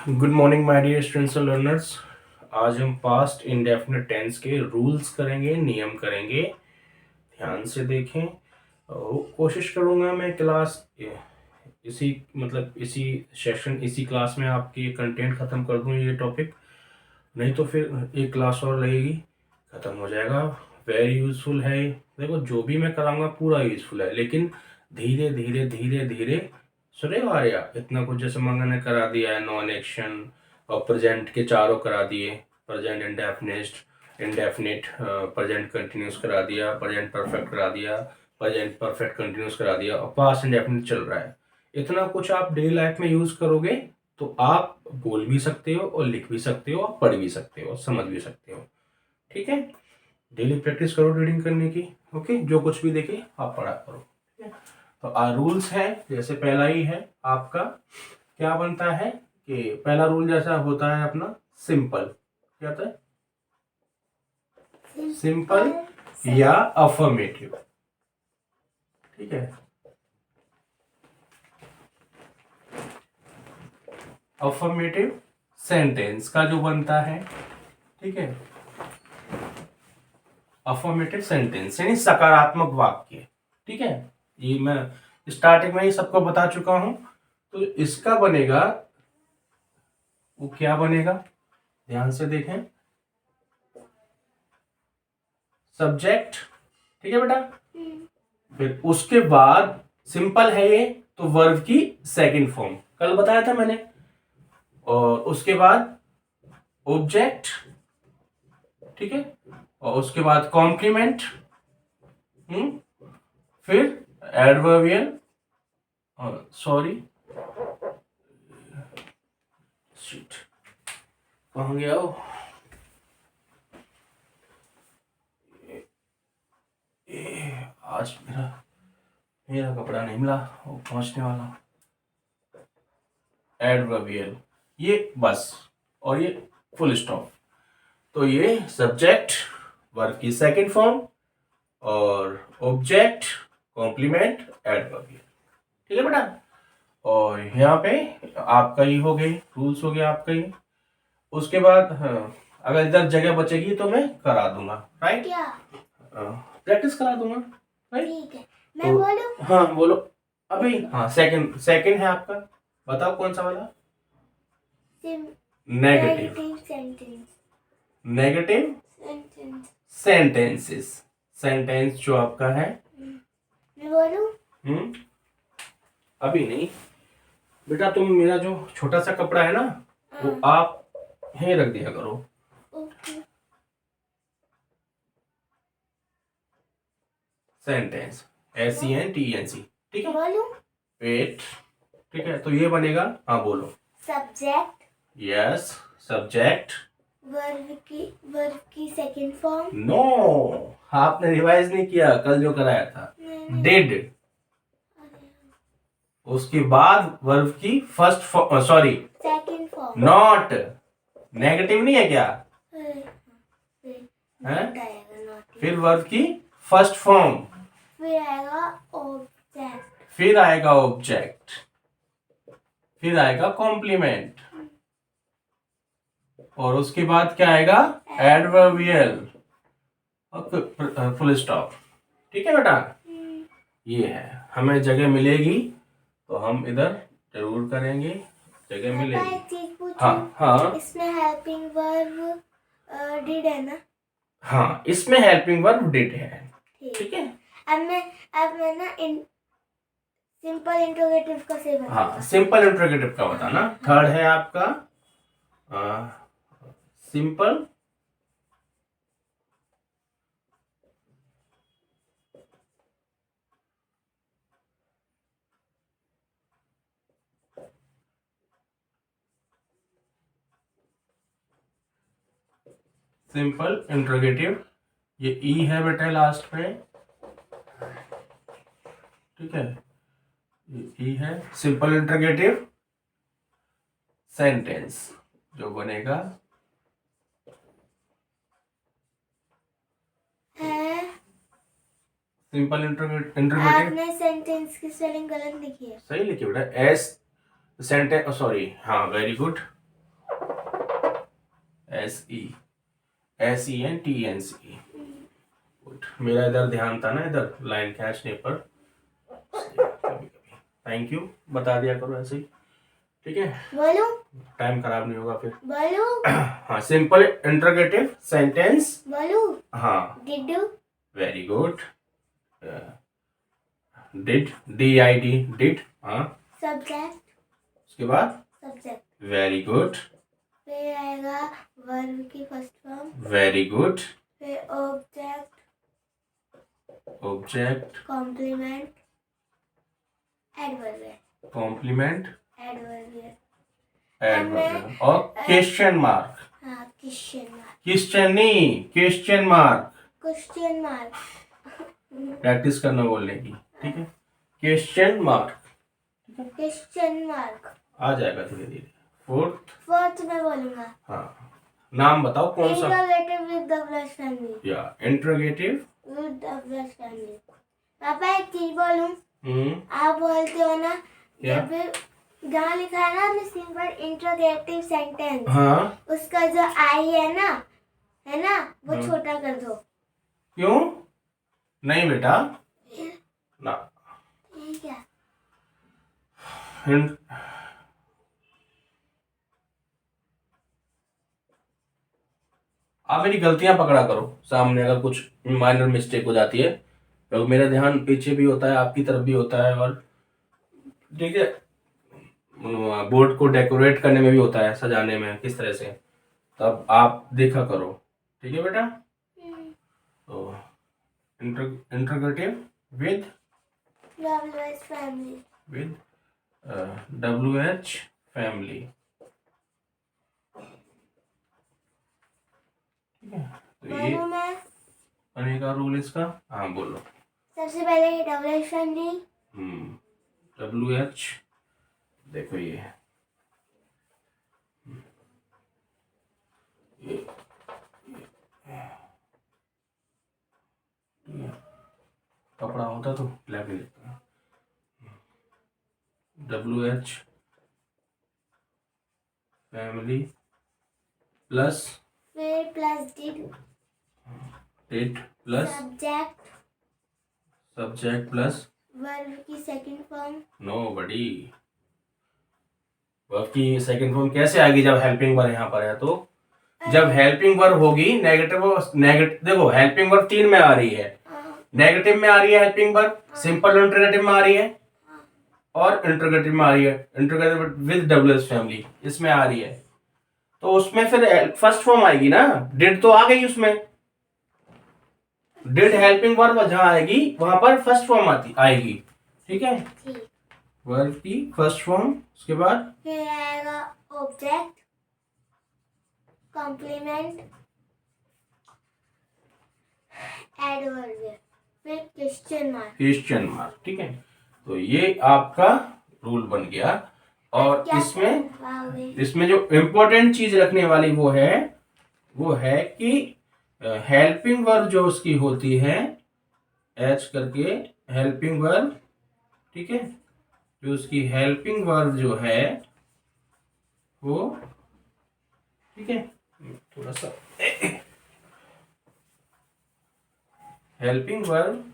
Good morning my dear students और learners. आज हम पास्ट इंडेफिनिट टेंस के रूल्स करेंगे, नियम करेंगे। ध्यान से देखें। कोशिश करूंगा मैं क्लास इसी सेशन इसी क्लास में आपकी कंटेंट ख़त्म कर दूं ये टॉपिक। नहीं तो फिर एक क्लास और लगेगी, ख़त्म हो जाएगा। वेरी यूज़फुल है। देखो जो भी मैं कराऊंगा पूरा यूज़फुल है, लेकिन धीरे धीरे धीरे धीरे। सुने आर्या, इतना कुछ जैसे मंगा ने करा दिया है, नॉन एक्शन और प्रेजेंट के चारों करा दिए। प्रेजेंट इंडेफिनिट प्रेजेंट कंटिन्यूस करा दिया, प्रेजेंट परफेक्ट करा दिया, प्रेजेंट परफेक्ट कंटिन्यूस करा दिया और पास्ट इंडेफिनिट चल रहा है। इतना कुछ आप डेली लाइफ में यूज़ करोगे तो आप बोल भी सकते हो और लिख भी सकते हो और पढ़ भी सकते हो और समझ भी सकते हो। ठीक है, डेली प्रैक्टिस करो रीडिंग करने की। ओके, जो कुछ भी देखे आप पढ़ा करो। ठीक है, तो रूल्स है जैसे पहला ही है आपका, क्या बनता है कि पहला रूल जैसा होता है अपना सिंपल। क्या होता है? सिंपल या अफर्मेटिव। ठीक है, अफर्मेटिव सेंटेंस का जो बनता है, ठीक है, अफर्मेटिव सेंटेंस यानी सकारात्मक वाक्य। ठीक है, ये मैं स्टार्टिंग में ही सबको बता चुका हूं। तो इसका बनेगा, वो क्या बनेगा, ध्यान से देखें। सब्जेक्ट, ठीक है बेटा। फिर उसके बाद सिंपल है ये तो वर्ब की सेकंड फॉर्म कल बताया था मैंने। और उसके बाद ऑब्जेक्ट, ठीक है, और उसके बाद कॉम्प्लीमेंट, फिर एडवर्बियल, सॉरी शिट, कहाँ गया वो? आज मेरा कपड़ा नहीं मिला, वो पहुंचने वाला। एडवर्बियल, ये बस, और ये फुल स्टॉप। तो ये सब्जेक्ट वर्ब की सेकंड फॉर्म और ऑब्जेक्ट कॉम्प्लीमेंट एडवर्बियल। ठीक है बेटा। और यहाँ पे आपका ही हो गई, रूल्स हो गया आपका ही। उसके बाद अगर इधर जगह बचेगी तो मैं करा दूंगा, राइट? क्या प्रैक्टिस करा दूंगा, राइट? ठीक है, मैं तो, बोलूं? हाँ बोलो अभी। हाँ, सेकंड सेकंड है आपका, बताओ कौन सा वाला? Negative sentence. Negative sentences, sentence जो आपका है। मैं बोलूं? अभी नहीं बेटा, तुम मेरा जो छोटा सा कपड़ा है ना, वो आप यहीं रख दिया करो। सेंटेंस SENTENC, ठीक है। बोलूं? वेट, ठीक है, तो ये बनेगा, हाँ बोलो। सब्जेक्ट, यस सब्जेक्ट, वर्ब की सेकंड फॉर्म। नो, आपने रिवाइज नहीं किया कल जो कराया था। डिड, उसके बाद वर्ब की first form, sorry second form. Not, negative नहीं है क्या? फिर वर्ब की फर्स्ट फॉर्म, फिर आएगा ऑब्जेक्ट, फिर आएगा ऑब्जेक्ट, फिर आएगा कॉम्प्लीमेंट, और उसके बाद क्या आएगा? Adverbial, full stop. ठीक है बेटा, ये है। हमें जगह मिलेगी तो हम इधर जरूर करेंगे, जगह मिलेगी। हाँ हाँ, इसमें हेल्पिंग वर्ब डिड है ना? हाँ, इसमें हेल्पिंग वर्ब डिड है। ठीक है, अब मैं ना सिंपल इंट्रोगेटिव का से बताऊंगा। हाँ, सिंपल इंट्रोगेटिव का बताना। थर्ड है आपका सिंपल सिंपल इंट्रोगेटिव, ये ई है बेटा लास्ट पे, ठीक है, ये ई है। सिंपल इंट्रोगेटिव सेंटेंस जो बनेगा सिंपल इंट्रोगेटिव। आपने सेंटेंस की स्पेलिंग गलत लिखी है। सही लिखी बेटा, एस सेंटेंस, सॉरी, हाँ वेरी गुड। SENTENCE। मेरा इधर ध्यान था ना, इधर लाइन खींचने पर कभी कभी। थैंक यू, बता दिया करो ऐसे ही, ठीक है। बोलो, टाइम खराब नहीं होगा फिर। बोलो। हाँ, सिंपल इंटरोगेटिव सेंटेंस। बोलो। हाँ, did you. Very good. Did, DID, did. हाँ, सब्जेक्ट। उसके बाद सब्जेक्ट। Very good. फिर आएगा वर्ब की फर्स्ट फॉर्म। Very good. फिर object. Object. Complement. Adverb. Complement. Adverb. Adverb और क्वेश्चन मार्क। हाँ, क्वेश्चन मार्क। क्वेश्चन नहीं, question mark. Question mark. Practice करना बोलने की, ठीक है। क्वेश्चन मार्क, क्वेश्चन मार्क आ जाएगा धीरे धीरे। फोर्थ में बोलूंगा। हाँ, नाम बताओ कौन सा। Interrogative with the plus family. या interrogative with the plus family. पापा एक चीज बोलूं? आप बोलते हो ना, जब जहाँ लिखा है ना सिंपल इंट्रोगेटिव सेंटेंस, हाँ, उसका जो आई है ना वो छोटा कर दो। क्यों? नहीं बेटा, ना। ठीक है। आप मेरी गलतियां पकड़ा करो सामने, अगर कुछ माइनर मिस्टेक हो जाती है तो मेरा ध्यान पीछे भी होता है, आपकी तरफ भी होता है, और ठीक है, बोर्ड को डेकोरेट करने में भी होता है, सजाने में किस तरह से, तब आप देखा करो, ठीक है बेटा। तो interrogative with WH family. With WH family, ठीक है। तो ये करने का रूल इसका, हाँ बोलो। सबसे पहले WH फैमिली। WH, देखो ये कपड़ा होता तो लग नहीं लगता। WH फैमिली प्लस फिर plus did plus subject plus verb की सेकंड फॉर्म। नो बडी, वर्ब की सेकंड फॉर्म कैसे आएगी जब हेल्पिंग वर्ब यहाँ पर है? तो जब हेल्पिंग वर्ब होगी नेगेटिव देखो, हेल्पिंग वर्ब 3 में आ रही है, नेगेटिव में आ रही है हेल्पिंग वर्ब, सिंपल इंटरोगेटिव में आ रही है, और इंटरोगेटिव में आ रही है, इंटरोगेटिव विद WH फैमिली इसमें आ रही है। तो उसमें फिर फर्स्ट फॉर्म आएगी ना, डिड तो आ गई उसमें, डिड हेल्पिंग वर्ब जहां आएगी वहां पर फर्स्ट फॉर्म आएगी, ठीक है। वर्ब की फर्स्ट फॉर्म, उसके बाद फिर आएगा ऑब्जेक्ट, कॉम्प्लीमेंट, एडवर्ब, फिर क्वेश्चन मार्क, ठीक है। तो ये आपका रूल बन गया। और इसमें जो इम्पोर्टेंट चीज रखने वाली वो है कि हेल्पिंग वर्ब जो उसकी होती है, एच करके हेल्पिंग वर्ब, ठीक है, जो उसकी हेल्पिंग वर्ब जो है वो, ठीक है, थोड़ा सा हेल्पिंग वर्ब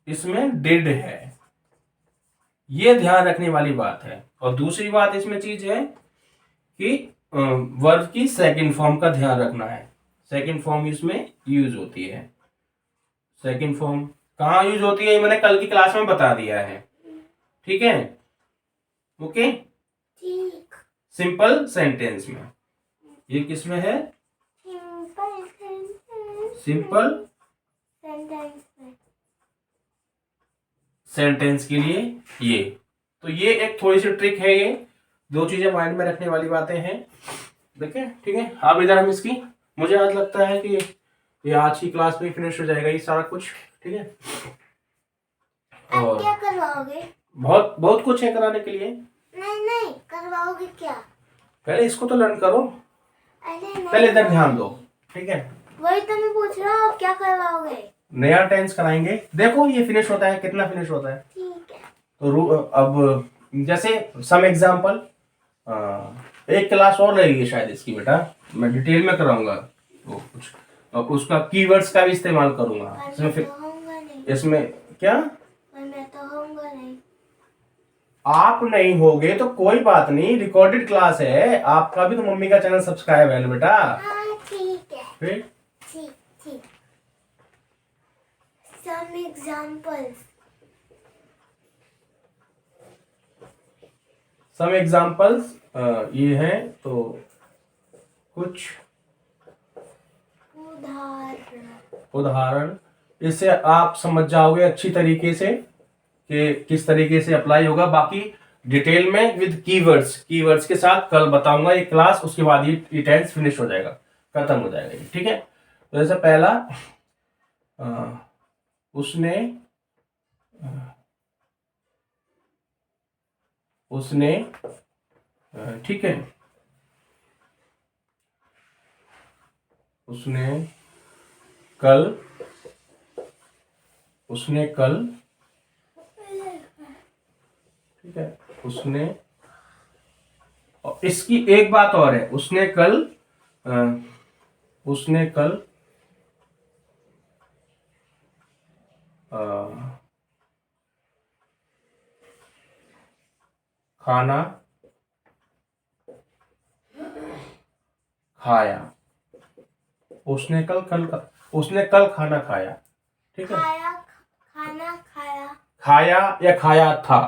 इसमें डिड है, ये ध्यान रखने वाली बात है। और दूसरी बात इसमें चीज है कि वर्ब की सेकंड फॉर्म का ध्यान रखना है। सेकंड फॉर्म इसमें यूज होती है। सेकंड फॉर्म कहाँ यूज होती है मैंने कल की क्लास में बता दिया है, ठीक है, ओके। सिंपल सेंटेंस में, ये किसमें है? सिंपल सेंटेंस के लिए ये। तो ये एक थोड़ी सी ट्रिक है, ये दो चीजें माइंड में रखने वाली बातें हैं, देखें, ठीक है। अब इधर हम इसकी, मुझे आज लगता है कि ये आज की क्लास में फिनिश हो जाएगा ये सारा कुछ, ठीक है। और क्या करवाओगे? बहुत बहुत कुछ है कराने के लिए। नहीं करवाओगे क्या? पहले इसको तो लर्न करो, पहले इधर ध्यान दो, ठीक है। वही तो मैं पूछ रहा हूँ, क्या करवाओगे? नया टेंस कराएंगे। देखो ये फिनिश होता है, कितना फिनिश होता है, ठीक है। तो अब जैसे सम एग्जाम्पल, एक क्लास और लगेगी शायद इसकी बेटा, मैं डिटेल में कराऊंगा वो कुछ, और उसका कीवर्ड्स का भी इस्तेमाल करूंगा पर इसमें। मैं फिर तो होऊंगा नहीं, इसमें क्या, पर मैं तो होऊंगा नहीं। आप नहीं होगे तो कोई बात नहीं, रिकॉर्डेड क्लास है, आपका भी तो मम्मी का चैनल सब्सक्राइब है ना बेटा। हाँ ठीक है, फिर ठीक ठीक। Some examples. सम एग्जाम्पल्स ये हैं तो कुछ उदाहरण, इससे आप समझ जाओगे अच्छी तरीके से कि किस तरीके से अप्लाई होगा। बाकी डिटेल में विद कीवर्ड्स के साथ कल बताऊंगा ये क्लास, उसके बाद ये टेंस फिनिश हो जाएगा, खत्म हो जाएगा ये, ठीक है। तो जैसे पहला उसने ठीक है, उसने कल ठीक है, और इसकी एक बात और है, उसने कल खाना खाया, उसने कल खाना खाया, ठीक है। खाना खाया या खाया था,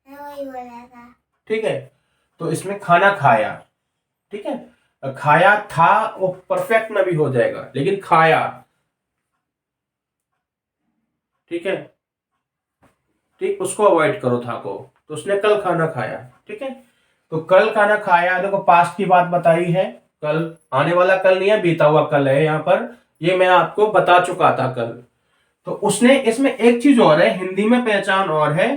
मैं वही बोला था, ठीक है। तो इसमें खाना खाया, ठीक है। खाया था वो परफेक्ट में भी हो जाएगा, लेकिन खाया, ठीक है, ठीक, उसको अवॉइड करो था को। तो उसने कल खाना खाया, ठीक है। तो कल खाना खाया, देखो पास्ट की बात बताई है, कल आने वाला कल नहीं है, बीता हुआ कल है यहाँ पर, ये मैं आपको बता चुका था कल। तो उसने, इसमें एक चीज और है, हिंदी में पहचान और है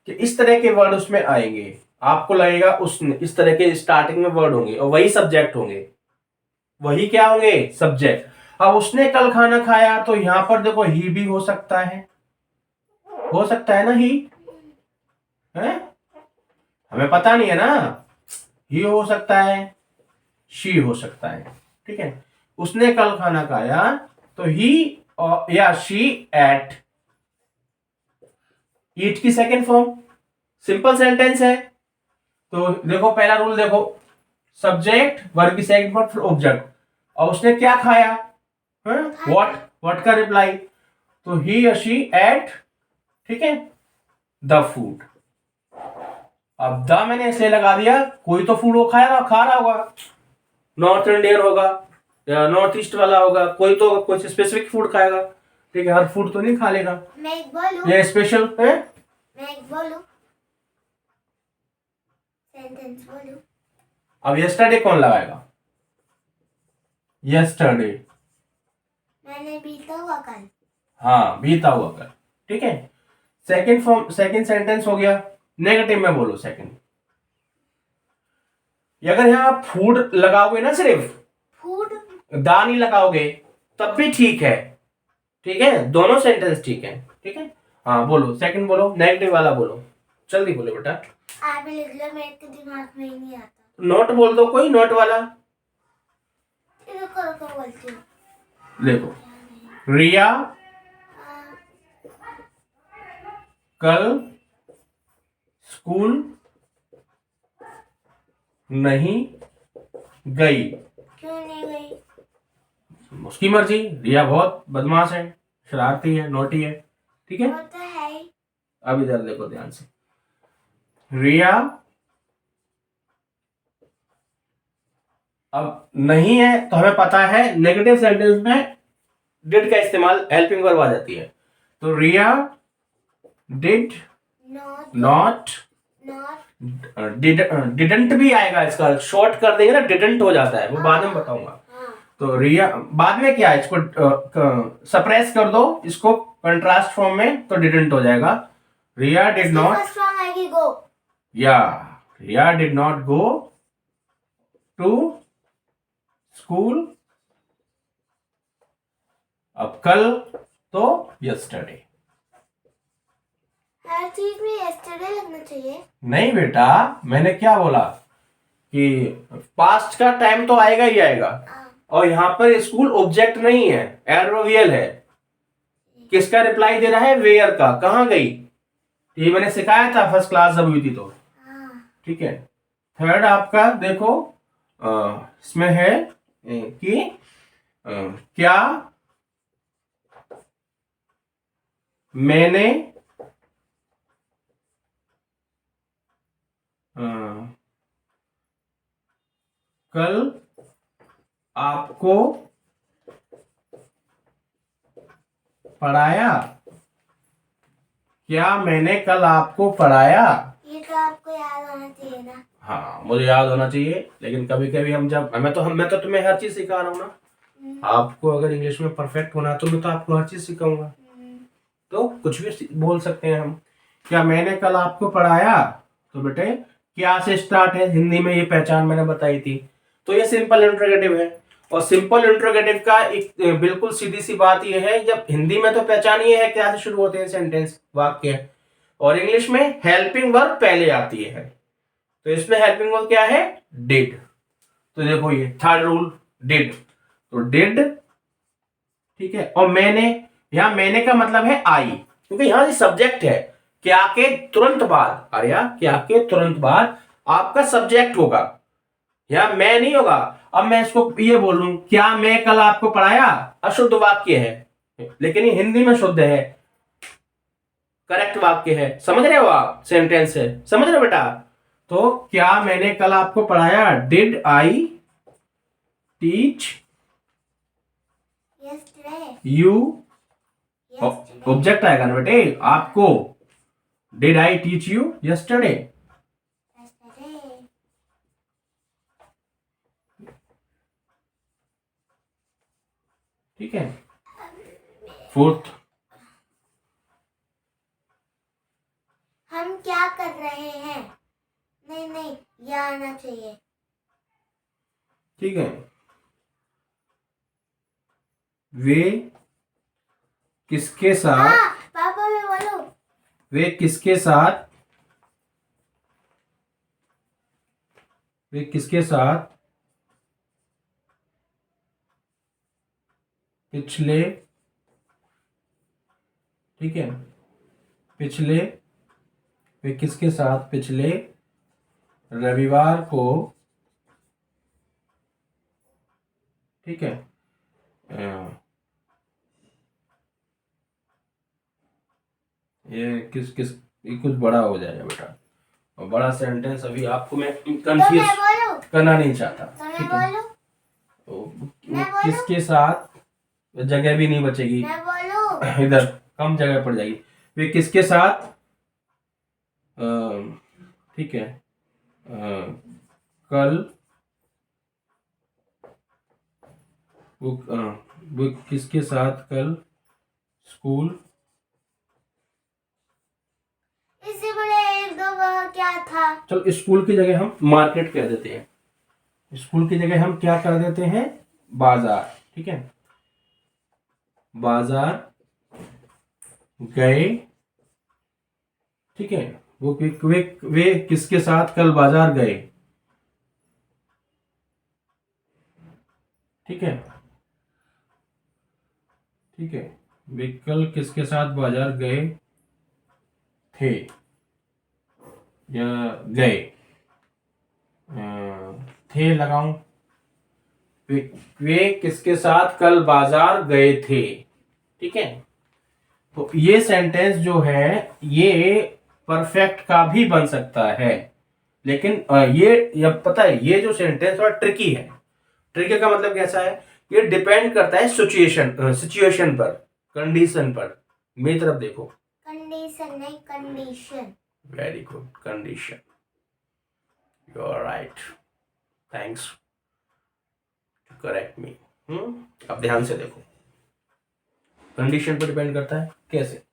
कि इस तरह के वर्ड उसमें आएंगे, आपको लगेगा उसने, इस तरह के स्टार्टिंग में वर्ड होंगे और वही सब्जेक्ट होंगे, वही क्या होंगे, सब्जेक्ट। अब उसने कल खाना खाया, तो यहां पर देखो ही भी हो सकता है ना, ही है, हमें पता नहीं है ना, ही हो सकता है, शी हो सकता है, ठीक है। उसने कल खाना खाया, तो ही या शी एट, ईट की सेकेंड फॉर्म, सिंपल सेंटेंस है। तो देखो पहला रूल देखो, सब्जेक्ट, वर्ब की सेकंड फॉर्म, फिर ऑब्जेक्ट, और उसने क्या खाया, व्हाट का रिप्लाई, तो ही या शी एट, ठीक है, द फूड। अब द मैंने ऐसे लगा दिया, कोई तो फूड वो खा रहा होगा, नॉर्थ इंडियन होगा या नॉर्थ ईस्ट वाला होगा, कोई तो कुछ स्पेसिफिक फूड खाएगा, ठीक है, हर फूड तो नहीं खा लेगा, मैं एक बोलूं, ये स्पेशल है। मैं एक बोलूं, सेंटेंस बोलूं। अब यस्टरडे कौन लगाएगा, यस्टरडे, मैंने बीता हुआ कल, हाँ बीता हुआ कल, ठीक है। सेकंड फॉर्म, सेकंड सेंटेंस हो गया, नेगेटिव में बोलो सेकंड। अगर यहां आप फूड लगाओगे ना, सिर्फ फूड, दा नहीं लगाओगे तब भी ठीक है, ठीक है, दोनों सेंटेंस ठीक है, ठीक है। हाँ बोलो सेकंड, बोलो नेगेटिव वाला बोलो, जल्दी बोलो बेटा, आप ही लिख लो, मेरे दिमाग में ही नहीं आता। नोट बोल दो, कोई नोट वाला, रुको बोलती हूँ। देखो, रिया कल स्कूल नहीं गई, क्यों नहीं गई? उसकी मर्जी, रिया बहुत बदमाश है, शरारती है, नोटी है, ठीक है। वो तो है ही। अब इधर देखो ध्यान से, रिया, अब नहीं है तो हमें पता है नेगेटिव सेंटेंस में डिड का इस्तेमाल, हेल्पिंग वर्ब आ जाती है। तो रिया डिड नॉट, डिडंट भी आएगा, इसका शॉर्ट कर देंगे ना, डिडंट हो जाता है, वो बाद में बताऊंगा। तो रिया बाद में क्या है, इसको सप्रेस कर दो, इसको कंट्रास्ट फॉर्म में, तो डिडंट हो जाएगा। Riya did not, first form आएगी गो, या Riya did not go to school, अब कल तो यस्टरडे, हर चीज में यस्टरडे लगना चाहिए। नहीं बेटा, मैंने क्या बोला कि पास्ट का टाइम तो आएगा ही आएगा, और यहाँ पर स्कूल ऑब्जेक्ट नहीं है, एडवर्बियल है। किसका रिप्लाई दे रहा है? वेयर का। कहाँ गई? ये मैंने सिखाया था फर्स्ट क्लास जब हुई थी तो। ठीक है। थर्ड आपका देखो, इसमें है कि क्या मैंने कल आपको पढ़ाया? क्या मैंने कल आपको पढ़ाया? ये तो आपको याद होना चाहिए ना। हाँ, मुझे याद होना चाहिए, लेकिन कभी कभी हम जब मैं तो तुम्हें हर चीज सिखा रहा हूँ ना। आपको अगर इंग्लिश में परफेक्ट होना है तो मैं तो आपको हर चीज सिखाऊंगा, तो कुछ भी बोल सकते हैं हम। क्या मैंने कल आपको पढ़ाया? तो बेटे क्या से स्टार्ट है, हिंदी में ये पहचान मैंने बताई थी, तो ये सिंपल इंट्रोगेटिव है। और सिंपल इंट्रोगेटिव का एक बिल्कुल सीधी सी बात ये है, जब हिंदी में तो पहचान ये है क्या से शुरू होते हैं सेंटेंस, वाक्य, और इंग्लिश में हेल्पिंग वर्ब पहले आती है। तो इसमें हेल्पिंग वर्ब क्या है? डिड। तो देखो ये थर्ड रूल, डिड, तो डिड। ठीक है। और मैंने, यहां मैंने का मतलब है आई, क्योंकि यहां से सब्जेक्ट है। क्या के तुरंत बाद, अरे क्या के तुरंत बाद आपका सब्जेक्ट होगा, यहां मैं नहीं होगा। अब मैं इसको ये बोलूं, क्या मैं कल आपको पढ़ाया? अशुद्ध वाक्य है, लेकिन ये हिंदी में शुद्ध है, करेक्ट वाक्य है। समझ रहे हो आप? सेंटेंस है, समझ रहे हो बेटा? तो क्या मैंने कल आपको पढ़ाया? Did I teach you? Object आएगा ना बेटे आपको, did I teach you yesterday? ठीक है। फोर्थ, हम क्या कर रहे हैं? नहीं, ये आना चाहिए। ठीक है। वे किसके साथ, पापा मैं बोलूं? वे किसके साथ, वे किसके साथ पिछले, ठीक है, पिछले, वे किसके साथ पिछले रविवार को, ठीक है, ये किस किस, ये कुछ बड़ा हो जाएगा बेटा, और बड़ा सेंटेंस अभी आपको मैं कंफ्यूज करना नहीं चाहता। ठीक है। किसके साथ, जगह भी नहीं बचेगी इधर, कम जगह पड़ जाएगी। वे किसके साथ, ठीक है, कल, वो किसके साथ कल स्कूल, इससे बड़े एक दो क्या था? चलो स्कूल की जगह हम मार्केट कह देते हैं, स्कूल की जगह हम क्या कर देते हैं? बाजार। ठीक है, बाजार गए। ठीक है, वे किसके साथ कल बाजार गए? ठीक है, ठीक है, वे कल किसके साथ बाजार गए थे या गए, थे लगाऊं? वे किसके साथ कल बाजार गए थे। ठीक है, तो ये सेंटेंस जो है ये परफेक्ट का भी बन सकता है, लेकिन ये पता है, ये जो सेंटेंस थोड़ा ट्रिकी है। ट्रिकी का मतलब कैसा है? ये डिपेंड करता है सिचुएशन पर, कंडीशन पर। मेरी तरफ देखो, कंडीशन नहीं, condition. Very good, condition, you are right, thanks to correct me. अब ध्यान से देखो, कंडीशन पर डिपेंड करता है कैसे।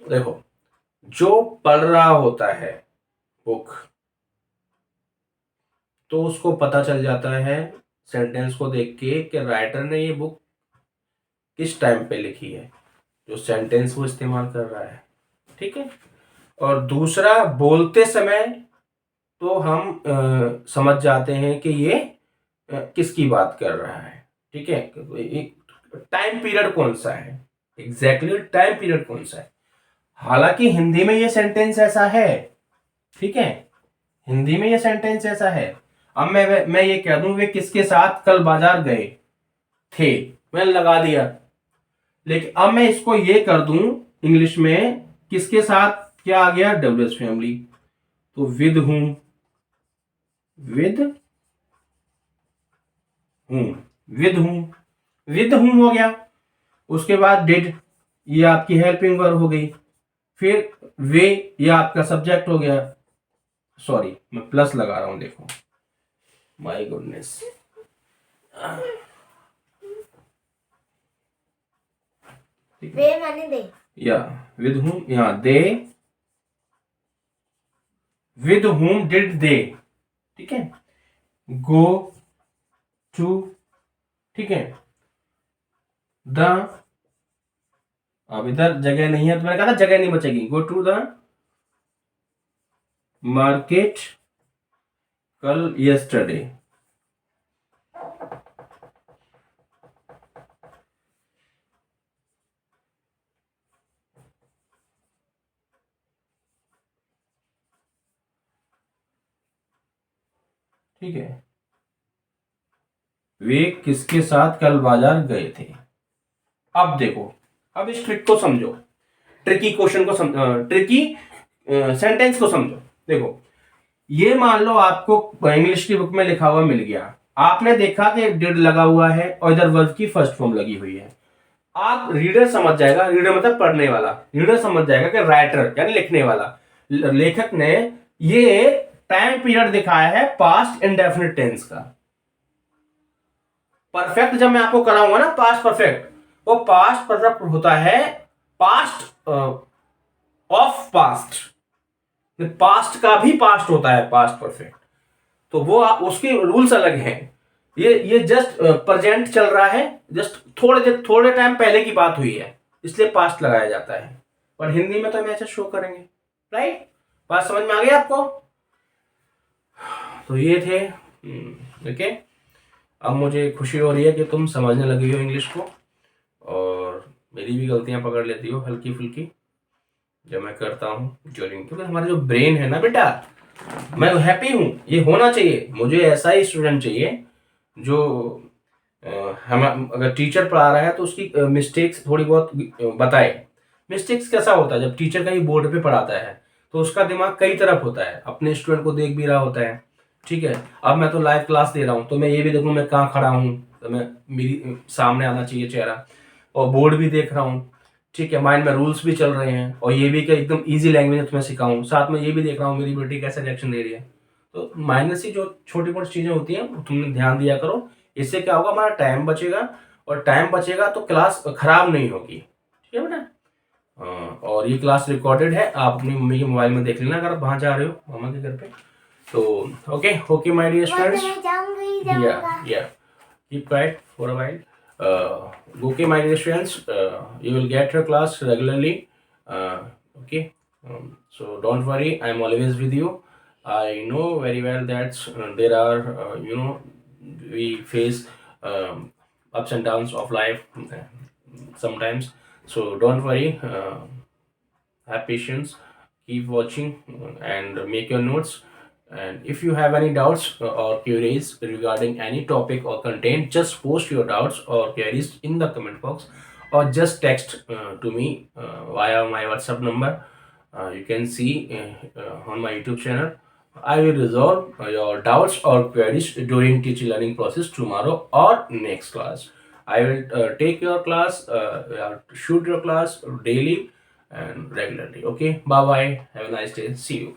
देखो, जो पढ़ रहा होता है बुक, तो उसको पता चल जाता है सेंटेंस को देख के कि राइटर ने ये बुक किस टाइम पे लिखी है, जो सेंटेंस वो इस्तेमाल कर रहा है। ठीक है, और दूसरा बोलते समय तो हम समझ जाते हैं कि ये किसकी बात कर रहा है, ठीक है। टाइम पीरियड कौन सा है, एग्जैक्टली टाइम पीरियड कौन सा है। हालांकि हिंदी में ये सेंटेंस ऐसा है, ठीक है, हिंदी में ये सेंटेंस ऐसा है। अब मैं ये कह दूं वे किसके साथ कल बाजार गए थे, मैंने लगा दिया। लेकिन अब मैं इसको ये कर दूं इंग्लिश में, किसके साथ क्या आ गया, डब्ल्यूएच फैमिली, तो with whom, with whom, with whom, with whom हो गया। उसके बाद डिड, ये आपकी हेल्पिंग वर्ब हो गई। फिर वे, ये आपका सब्जेक्ट हो गया। सॉरी मैं प्लस लगा रहा हूं, देखो, माय गुडनेस, वे माने दे, या विद हुम, यहाँ दे, विद हुम डिड दे, ठीक है, गो टू, ठीक है, द, अब इधर जगह नहीं है तो मैंने कहा था जगह नहीं बचेगी, गो टू द मार्केट कल यस्टरडे, ठीक है, वे किसके साथ कल बाजार गए थे। अब देखो, अब इस ट्रिक को समझो, ट्रिकी क्वेश्चन को समझो, ट्रिकी सेंटेंस को समझो। देखो, ये मान लो आपको इंग्लिश की बुक में लिखा हुआ मिल गया, आपने देखा कि डिड लगा हुआ है और इधर वर्ब की फर्स्ट फॉर्म लगी हुई है। आप रीडर समझ जाएगा, रीडर मतलब पढ़ने वाला, रीडर समझ जाएगा कि राइटर यानी लिखने वाला, लेखक ने ये टाइम पीरियड दिखाया है पास्ट इंडेफिनिट टेंस का। परफेक्ट जब मैं आपको कराऊंगा ना, पास्ट परफेक्ट, वो पास्ट परफेक्ट होता है पास्ट ऑफ पास्ट, पास्ट का भी पास्ट होता है पास्ट परफेक्ट, तो वो उसके रूल्स अलग हैं। ये जस्ट प्रेजेंट चल रहा है, जस्ट थोड़े टाइम पहले की बात हुई है, इसलिए पास्ट लगाया जाता है। पर हिंदी में तो हम ऐसे शो करेंगे, राइट। बात समझ में आ गई आपको। तो ये थे, ओके। अब मुझे खुशी हो रही है कि तुम समझने लगी हो इंग्लिश को, और मेरी भी गलतियां पकड़ लेती हो हल्की फुल्की जब मैं करता हूँ ज्वाइनिंग, क्योंकि हमारा जो ब्रेन है ना बेटा, मैं हैप्पी हूँ, ये होना चाहिए, मुझे ऐसा ही स्टूडेंट चाहिए जो हम, अगर टीचर पढ़ा रहा है तो उसकी मिस्टेक्स थोड़ी बहुत बताए। मिस्टेक्स कैसा होता है, जब टीचर कहीं बोर्ड पे पढ़ाता है तो उसका दिमाग कई तरफ होता है, अपने स्टूडेंट को देख भी रहा होता है, ठीक है। अब मैं तो लाइव क्लास दे रहा हूँ तो मैं ये भी देखूँ मैं कहाँ खड़ा हूँ, तो मैं मेरी सामने आना चाहिए चेहरा, और बोर्ड भी देख रहा हूँ, ठीक है, माइंड में रूल्स भी चल रहे हैं, और ये भी कि एकदम इजी लैंग्वेज में तुम्हें सिखाऊं, साथ में ये भी देख रहा हूँ मेरी बेटी कैसे रिएक्शन दे रही है। तो माइनस ही जो छोटी मोटी चीज़ें होती हैं तुमने ध्यान दिया करो, इससे क्या होगा, हमारा टाइम बचेगा, और टाइम बचेगा तो क्लास खराब नहीं होगी, ठीक है बेटा। और ये क्लास रिकॉर्डेड है, आप अपनी मम्मी के मोबाइल में देख लेना अगर आप वहाँ जा रहे हो मामा के घर पे। तो ओके माय डियर स्टूडेंट्स, या keep quiet for a while. Okay, my dear students, you will get your class regularly. Okay, so don't worry, I am always with you. I know very well that there are, we face ups and downs of life sometimes. So don't worry, have patience, keep watching, and make your notes. And if you have any doubts or queries regarding any topic or content, just post your doubts or queries in the comment box, or just text to me via my WhatsApp number. You can see on my YouTube channel. I will resolve your doubts or queries during teaching learning process tomorrow or next class. I will take your class, shoot your class daily and regularly. Okay, bye bye. Have a nice day. See you.